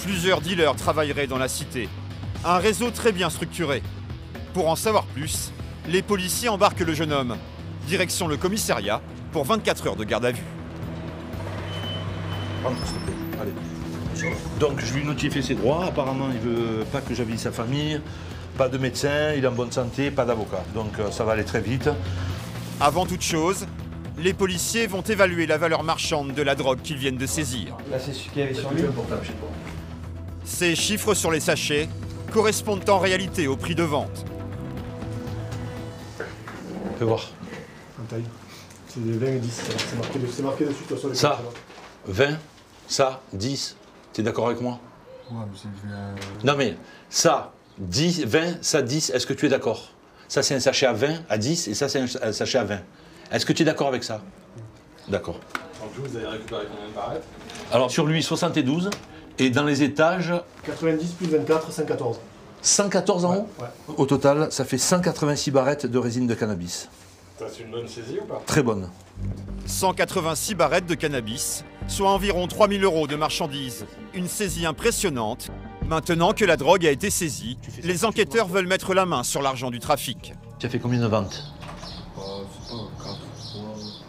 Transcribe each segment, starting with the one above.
Plusieurs dealers travailleraient dans la cité. Un réseau très bien structuré. Pour en savoir plus, les policiers embarquent le jeune homme. Direction le commissariat pour 24 heures de garde à vue. Rentre, s'il te plaît. Allez. Donc, je lui notifie ses droits. Apparemment, il veut pas que j'avise sa famille. Pas de médecin, il est en bonne santé, pas d'avocat. Donc, ça va aller très vite. Avant toute chose, les policiers vont évaluer la valeur marchande de la drogue qu'ils viennent de saisir. Là, c'est ce qu'il y avait sur lui. Ces chiffres sur les sachets correspondent en réalité au prix de vente. Fais voir. C'est des 20 et 10. C'est marqué dessus, de toute façon. Ça, 20, ça, 10. T'es d'accord avec moi? Ouais, mais c'est... Non, mais ça, 10, 20, ça, 10, est-ce que tu es d'accord? Ça, c'est un sachet à 20, à 10, et ça, c'est un sachet à 20. Est-ce que tu es d'accord avec ça? D'accord. Donc vous avez récupéré combien de barrettes? Alors, sur lui, 72, et dans les étages... 90 plus 24, 114. 114 en haut? Ouais. Au total, ça fait 186 barrettes de résine de cannabis. C'est une bonne saisie ou pas? Très bonne. 186 barrettes de cannabis, soit environ 3 000 € de marchandises. Une saisie impressionnante. Maintenant que la drogue a été saisie, les enquêteurs veulent mettre la main sur l'argent du trafic. Tu as fait combien de ventes?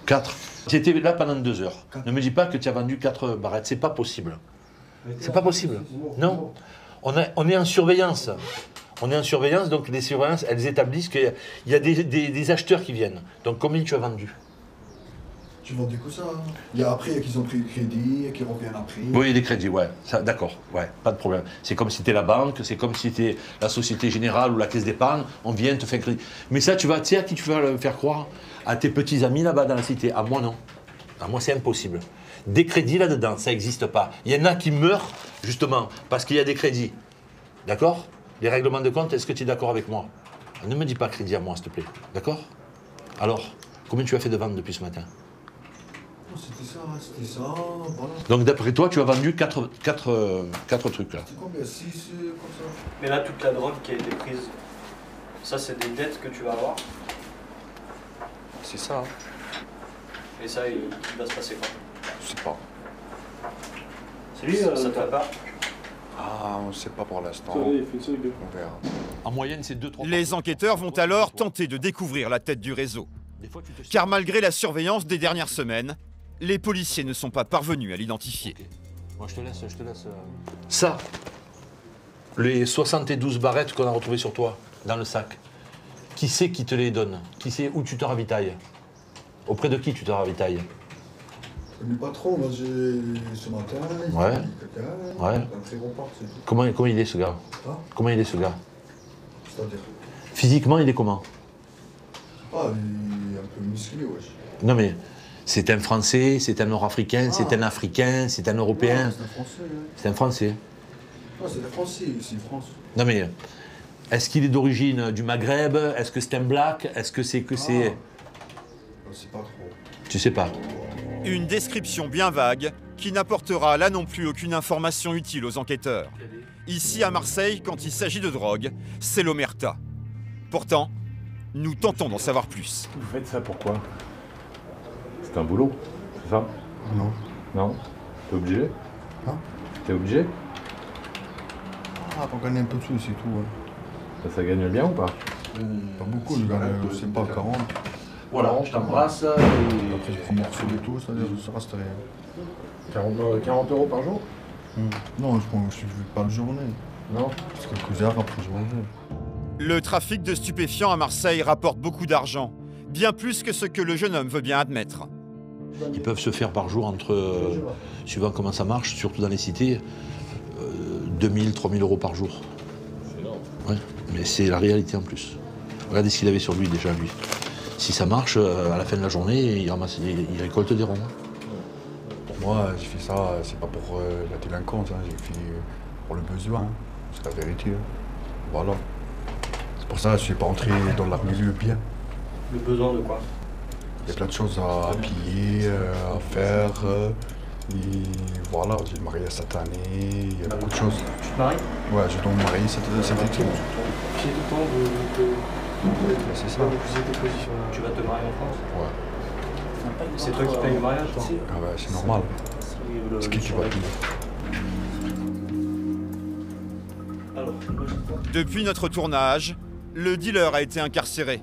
4. Tu étais là pendant 2 heures. Ne me dis pas que tu as vendu 4 barrettes, c'est pas possible. C'est pas possible. Non. On est en surveillance. On est en surveillance, donc les surveillances, elles établissent qu'il y a des acheteurs qui viennent. Donc combien tu as vendu? Tu vendais que ça. Il y a après qu'ils ont pris le crédit et qu'ils reviennent après. Oui, les crédits, ouais. D'accord, ouais, pas de problème. C'est comme si c'était la banque, c'est comme si c'était la Société Générale ou la Caisse d'épargne, on vient te faire crédit. Mais ça, tu sais à qui tu vas le faire croire? À tes petits amis là-bas dans la cité. À moi, non. À moi, c'est impossible. Des crédits là-dedans, ça n'existe pas. Il y en a qui meurent, justement, parce qu'il y a des crédits. D'accord? Les règlements de compte, est-ce que tu es d'accord avec moi? Ne me dis pas crédit à moi, s'il te plaît. D'accord? Alors, combien tu as fait de ventes depuis ce matin? C'était ça, voilà. Donc d'après toi, tu as vendu 4 trucs là. C'est combien? 6 comme ça? Mais là, toute la drogue qui a été prise, ça, c'est des dettes que tu vas avoir. C'est ça, hein. Et ça, il va se passer quoi? Je sais pas. C'est lui, ça te va pas? Ah, on sait pas pour l'instant. On verra. En moyenne, c'est 2-3. Les enquêteurs vont alors tenter de découvrir la tête du réseau. Car malgré la surveillance des dernières semaines, les policiers ne sont pas parvenus à l'identifier. Moi, je te laisse. Ça, les 72 barrettes qu'on a retrouvées sur toi, dans le sac, qui c'est qui te les donne? Qui sait où tu te ravitailles? Auprès de qui tu te ravitailles? Le patron, moi j'ai ce matin, il Ouais. dit quelqu'un, Ouais. un très gros parc, c'est tout. Comment il est ce gars? Hein? Comment il est ce gars? C'est-à-dire? Physiquement, il est comment? Ah, il est un peu musclé, wesh. Non mais, c'est un Français, c'est un Nord-Africain, c'est un Africain, c'est un Européen. Ouais, c'est un Français, hein. C'est un Français. Ah, c'est des Français, ici, France. Non mais, est-ce qu'il est d'origine du Maghreb? Est-ce que c'est un black? Est-ce que c'est c'est... Je sais pas trop. Tu sais pas. Une description bien vague qui n'apportera là non plus aucune information utile aux enquêteurs. Ici à Marseille, quand il s'agit de drogue, c'est l'omerta. Pourtant, nous tentons d'en savoir plus. Vous faites ça pourquoi? C'est un boulot, c'est ça? Non. Non? T'es obligé? Hein? T'es obligé? Ah, pour gagner un peu de sous, c'est tout. Hein. Ça gagne bien ou pas? Pas beaucoup, je gagne, je sais pas, 40. Voilà, je t'embrasse. Après, je prends mon reçu et tout, ça reste rien. 40 € par jour? Non, je fais pas de journée. Non? C'est quelques heures après, je reviens. Le trafic de stupéfiants à Marseille rapporte beaucoup d'argent, bien plus que ce que le jeune homme veut bien admettre. Ils peuvent se faire par jour entre, suivant comment ça marche, surtout dans les cités, 2000, 3000 € par jour. C'est énorme. Ouais, mais c'est la réalité en plus. Regardez ce qu'il avait sur lui déjà, lui. Si ça marche, à la fin de la journée, il récolte des ronds. Pour moi, j'ai fait ça, c'est pas pour la délinquance, hein, j'ai fait pour le besoin. Hein. C'est la vérité. Hein. Voilà. C'est pour ça que je suis pas entré dans le milieu bien. Le besoin de quoi? Il y a plein de choses à piller, à faire. Et voilà, j'ai marié cette année, il y a beaucoup de choses. Tu te maries? Ouais, je dois me marier cet été. J'ai tout le temps C'est ça. Tu vas te marier en France? Ouais. C'est toi qui payes le mariage, toi? Ah ouais, c'est normal. C'est qui va payer? Depuis notre tournage, le dealer a été incarcéré.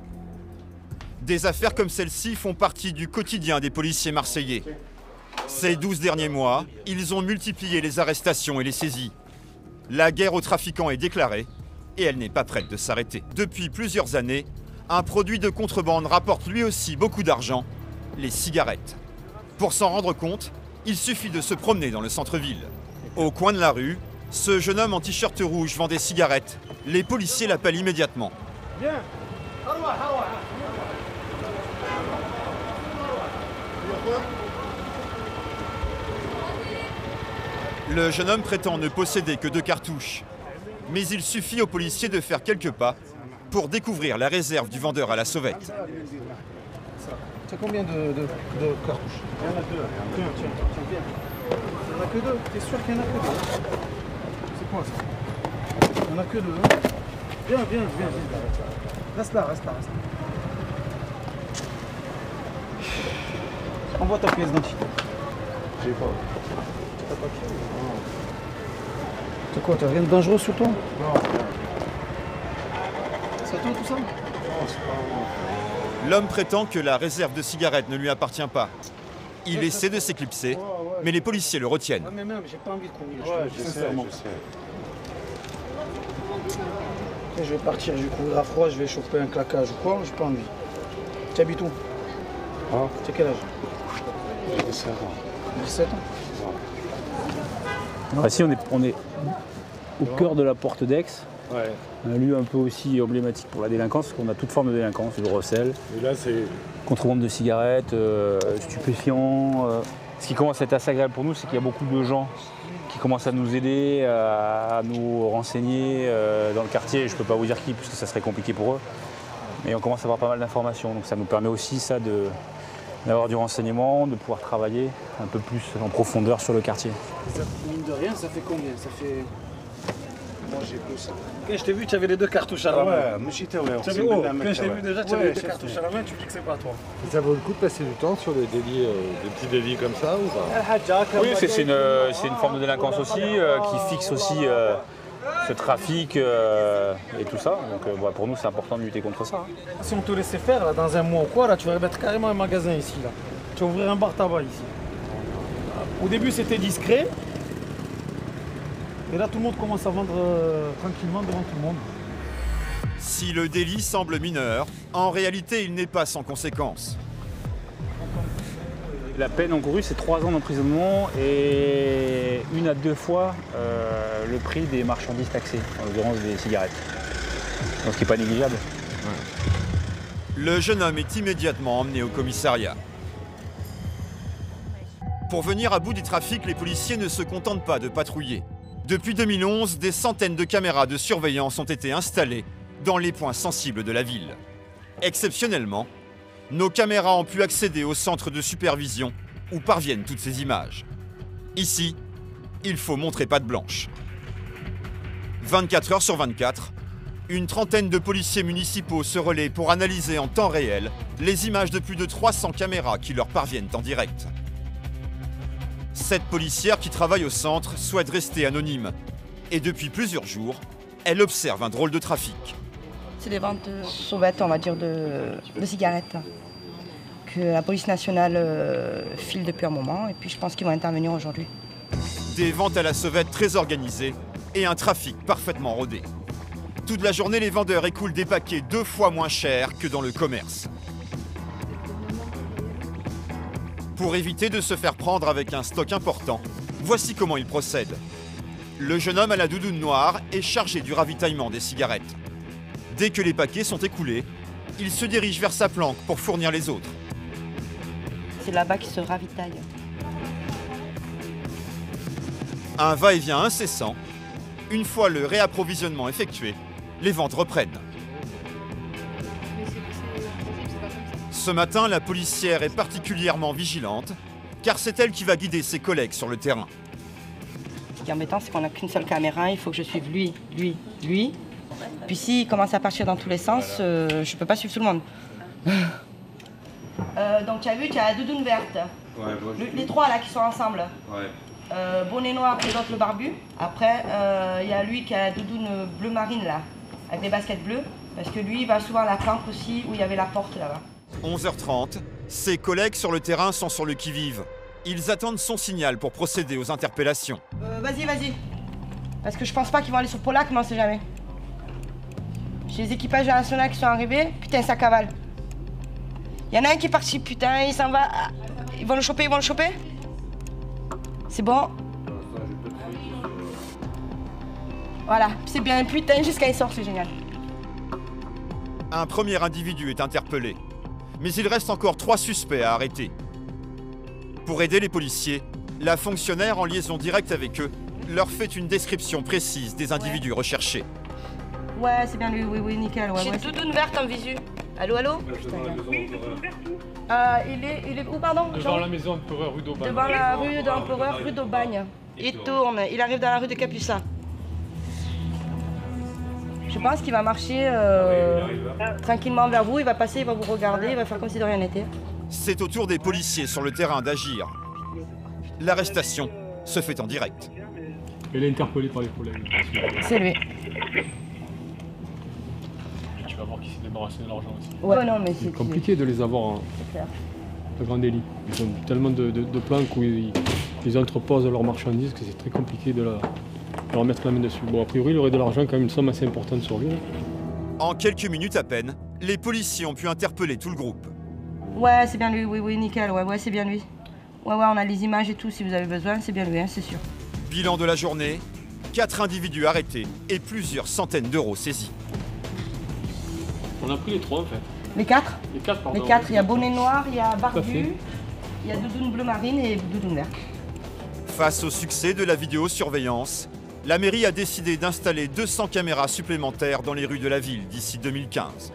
Des affaires comme celle-ci font partie du quotidien des policiers marseillais. Ces 12 derniers mois, ils ont multiplié les arrestations et les saisies. La guerre aux trafiquants est déclarée et elle n'est pas prête de s'arrêter. Depuis plusieurs années, un produit de contrebande rapporte lui aussi beaucoup d'argent, les cigarettes. Pour s'en rendre compte, il suffit de se promener dans le centre-ville. Au coin de la rue, ce jeune homme en t-shirt rouge vend des cigarettes. Les policiers l'appellent immédiatement. Le jeune homme prétend ne posséder que 2 cartouches. Mais il suffit aux policiers de faire quelques pas pour découvrir la réserve du vendeur à la sauvette. C'est combien de cartouches? Il y en a 2. Tiens, viens. Il n'y en a que 2. T'es sûr qu'il n'y en a que 2? C'est quoi ça? Il n'y en a que 2. Viens. Reste là. Envoie ta pièce d'identité. J'ai pas. T'as pas pied? C'est quoi? T'as rien de dangereux sur toi? Non. C'est à toi tout ça? Non, c'est pas moi. L'homme prétend que la réserve de cigarettes ne lui appartient pas. Il essaie de s'éclipser, mais les policiers le retiennent. Ouais, mais même, j'ai pas envie de courir. Ouais, je sais. Je vais partir, je vais courir à froid, je vais choper un claquage ou quoi, j'ai pas envie. Tu habites où? Ah, Tu as quel âge? j'ai 17 ans. 17 ans. Alors ici on est au cœur de la porte d'Aix, Ouais. un lieu un peu aussi emblématique pour la délinquance, parce qu'on a toute forme de délinquance, du recel, Et là, c'est. contrebande de cigarettes, stupéfiants. Ce qui commence à être assez agréable pour nous, c'est qu'il y a beaucoup de gens qui commencent à nous aider, à nous renseigner dans le quartier. Je ne peux pas vous dire qui, parce que ça serait compliqué pour eux. Mais on commence à avoir pas mal d'informations, donc ça nous permet aussi ça d'avoir du renseignement, de pouvoir travailler un peu plus en profondeur sur le quartier. Ça, mine de rien, ça fait combien? Ça fait... Moi j'ai plus ça. Quand je t'ai vu, tu avais les 2 cartouches à la main. Ouais, mais j'étais ouais. Tu avais, quand je t'ai vu déjà, tu avais les 2 cartouches à la main, tu dis que c'est pas toi. Ça vaut le coup de passer du temps sur des délits, des petits délits comme ça ou pas? Oui, c'est une forme de délinquance aussi, qui fixe aussi ce trafic et tout ça. Donc pour nous, c'est important de lutter contre ça. Si on te laissait faire, là, dans un mois ou quoi, là, tu vas mettre carrément un magasin ici. Là. Tu vas ouvrir un bar tabac ici. Au début, c'était discret. Et là, tout le monde commence à vendre tranquillement devant tout le monde. Si le délit semble mineur, en réalité, il n'est pas sans conséquences. La peine encourue, c'est 3 ans d'emprisonnement et 1 à 2 fois le prix des marchandises taxées, en l'occurrence des cigarettes. Donc ce qui n'est pas négligeable. Le jeune homme est immédiatement emmené au commissariat. Pour venir à bout des trafics, les policiers ne se contentent pas de patrouiller. Depuis 2011, des centaines de caméras de surveillance ont été installées dans les points sensibles de la ville. Exceptionnellement, nos caméras ont pu accéder au centre de supervision où parviennent toutes ces images. Ici, il faut montrer patte blanche. 24 heures sur 24, une trentaine de policiers municipaux se relaient pour analyser en temps réel les images de plus de 300 caméras qui leur parviennent en direct. Cette policière qui travaille au centre souhaite rester anonyme. Et depuis plusieurs jours, elle observe un drôle de trafic. C'est des ventes sauvettes, on va dire, de cigarettes que la police nationale file depuis un moment. Et puis je pense qu'ils vont intervenir aujourd'hui. Des ventes à la sauvette très organisées et un trafic parfaitement rodé. Toute la journée, les vendeurs écoulent des paquets 2 fois moins chers que dans le commerce. Pour éviter de se faire prendre avec un stock important, voici comment ils procèdent. Le jeune homme à la doudoune noire est chargé du ravitaillement des cigarettes. Dès que les paquets sont écoulés, il se dirige vers sa planque pour fournir les autres. C'est là-bas qu'ils se ravitaillent. Un va-et-vient incessant. Une fois le réapprovisionnement effectué, les ventes reprennent. Ce matin, la policière est particulièrement vigilante, car c'est elle qui va guider ses collègues sur le terrain. Ce qui est embêtant, c'est qu'on n'a qu'une seule caméra, il faut que je suive lui. Puis s'il commence à partir dans tous les sens, je ne peux pas suivre tout le monde. Donc tu as vu, tu as la doudoune verte. Ouais, Les 3 là qui sont ensemble. Ouais. bonnet noir et l'autre le barbu. Après, il y a lui qui a la doudoune bleu marine là, avec des baskets bleues. Parce que lui, il va souvent à la planque aussi, où il y avait la porte là-bas. 11h30, ses collègues sur le terrain sont sur le qui-vive. Ils attendent son signal pour procéder aux interpellations. Vas-y, vas-y. Parce que je pense pas qu'ils vont aller sur Polac, mais on sait jamais. J'ai les équipages nationaux qui sont arrivés. Putain, ça cavale. Il y en a un qui est parti, putain, il s'en va. Ils vont le choper, ils vont le choper. C'est bon. Voilà, c'est bien, putain, jusqu'à il sort, c'est génial. Un premier individu est interpellé. Mais il reste encore 3 suspects à arrêter. Pour aider les policiers, la fonctionnaire en liaison directe avec eux leur fait une description précise des individus recherchés. Ouais, c'est bien lui, oui, nickel. Ouais, j'ai une doudoune verte en visu. Allô, allô? Il est où, pardon? Devant la maison Empereur, rue d'Aubagne. Devant la rue d'Empereur, rue d'Aubagne. Il tourne, il arrive dans la rue de Capucin. Je pense qu'il va marcher tranquillement vers vous, il va passer, il va vous regarder, il va faire comme si de rien n'était. C'est au tour des policiers sur le terrain d'agir. L'arrestation se fait en direct. Elle est interpellée par les collègues. C'est lui. Et tu vas voir qu'il s'est débarrassé de l'argent aussi. Ouais, non, mais c'est compliqué de les avoir en grand délit. Ils ont tellement de planques où ils entreposent leurs marchandises que c'est très compliqué de leur mettre la main dessus. Bon, a priori, il aurait de l'argent, quand même une somme assez importante sur lui. En quelques minutes à peine, les policiers ont pu interpeller tout le groupe. Ouais, c'est bien lui, oui, nickel, ouais, c'est bien lui. Ouais, on a les images et tout, si vous avez besoin, c'est bien lui, hein, c'est sûr. Bilan de la journée, 4 individus arrêtés et plusieurs centaines d'euros saisis. On a pris les 3 en fait. Les 4? Les 4, pardon. Les 4, il y a bonnet noir, il y a barbu, il y a doudoune bleu marine et doudoune verte. Face au succès de la vidéosurveillance, la mairie a décidé d'installer 200 caméras supplémentaires dans les rues de la ville d'ici 2015.